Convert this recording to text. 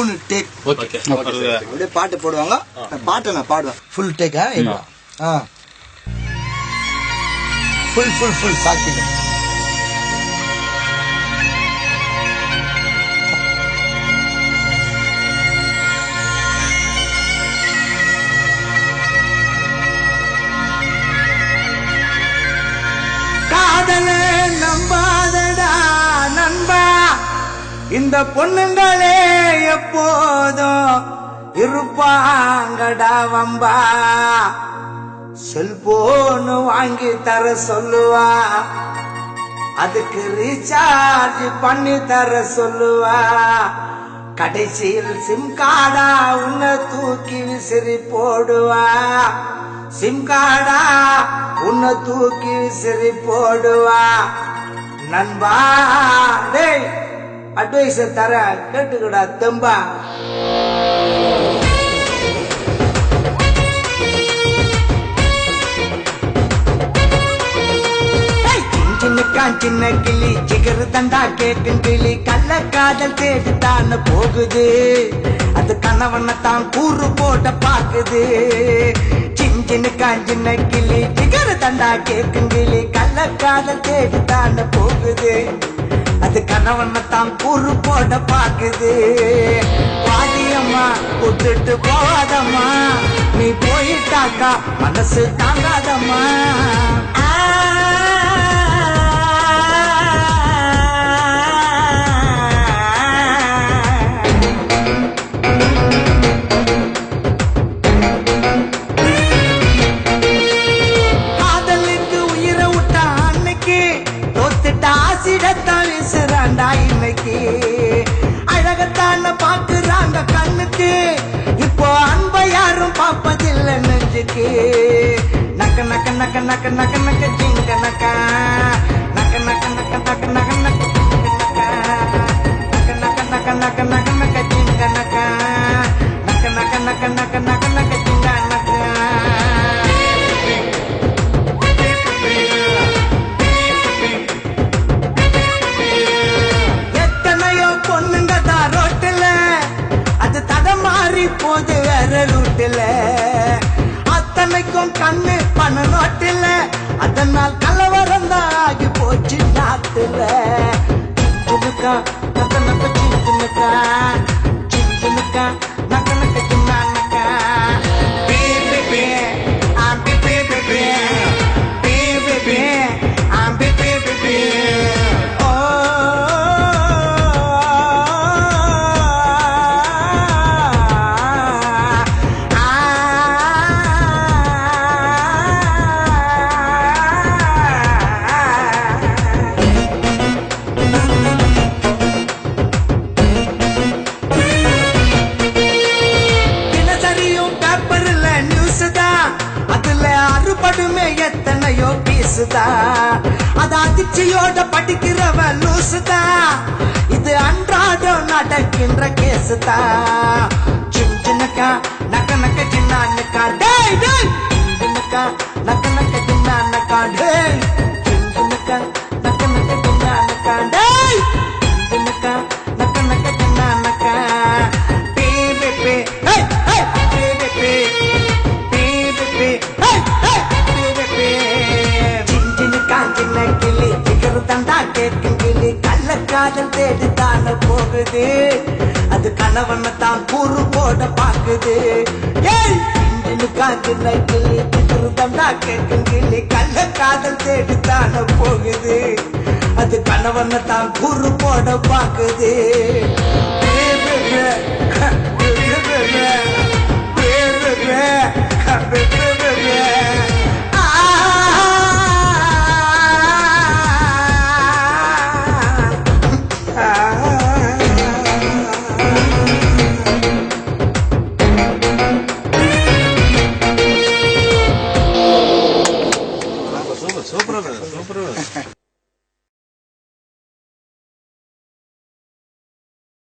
3 take. அப்படியே பாட்டு போடுவாங்க, பாட்டை நான் பாடுவேன். ஃபுல் டேக்கா? ஃபுல் சாக்கிங்க. காதலே நம்பாதடா நண்பா, இந்த பொண்ணுங்களே எப்போதும் இருப்பாங்கடா வம்பா. செல்போன் வாங்கி தர சொல்லுவா, அதுக்கு ரீசார்ஜ் பண்ணி தர சொல்லுவா. கடைசியில் சிம் கார்டா உன்னை தூக்கி விசிறி போடுவா. சிம் கார்டா உன்னை தூக்கி விசிறி போடுவா. நண்பா டேய், அட்வைஸ் தர கேட்டுக்கடா தெம்பா. சின்ன கிளி ஜிகரு தண்டா கேட்கும் கிளி, கள்ள காதல் தேடித்தான் போகுது. அது கணவனை தான் கூறு போட்ட பாக்குது. சின்ன கிளி ஜிகரு தண்டா கேட்கும் கிளி, கள்ள காதல் தேடித்தான் போகுது. அது கணவனை தான் கூறு போட பாக்குது. வாதியம்மா விட்டுட்டு போகாதம்மா, நீ போயிட்டாக்கா மனசு தாங்காதம்மா. அழகத்தான பாக்குறாங்க கண்ணுக்கு, இப்போ அன்ப யாரும் பாப்பதில்லை நெஞ்சுக்கு. நக்க நக்க நக்க நக்க நக்க நக்க ஜிங்க நக்கா, நக்க நக்க நக்க நக்க நக்க நக்க ஜிங்க நக்கா, நக்க நக்க நக்க நக்க நக்க நக்க ஜிங்க நக்கா, நக்க நக்க நக்க நக்க நக்க நக்க ஜிங்க நக்கா. போது வேற ரூட்டில் அத்தனைக்கும் கண்ணு பண நோட்டில், அதனால் கலவரம் தான் ஆகி போச்சு நாட்டுல. சின்னுக்கா நக்க நக்க சின்னுக்கா, சின்னுக்கா நக்க நக்க சின்னாக்கா. எத்தனையோ பீசுதா, அது அதிர்ச்சியோட படிக்கிறவ லூசுதா. இது அன்றாடம் நடக்கின்ற கேசுதா. சின்னக்கா நக்க நக்க சின்னக்கா, டேய் டேய் சின்னக்கா நக்க நக்க சின்னக்கா, டேய் சின்னக்கா நக்க நக்க சின்னக்கா, டேய் சின்னக்கா நக்க நக்க சின்னக்கா. பே பே பே ஹே ஹே பே பே பே பே பே பே ஹே ஹே. சின்ன கிளி ஜிகரு தண்டா கேட்கும் கிளி, கள்ள காதல் தேடித்தான போகுது. அது கணவனை தான் கூறு போட பாக்குது. சின்ன கிளி ஜிகரு தண்டா கேட்கும் கிளி, கள்ள காதல் தேடித்தான போகுது. அது கணவனை தான் கூறு போட பாக்குது. Baby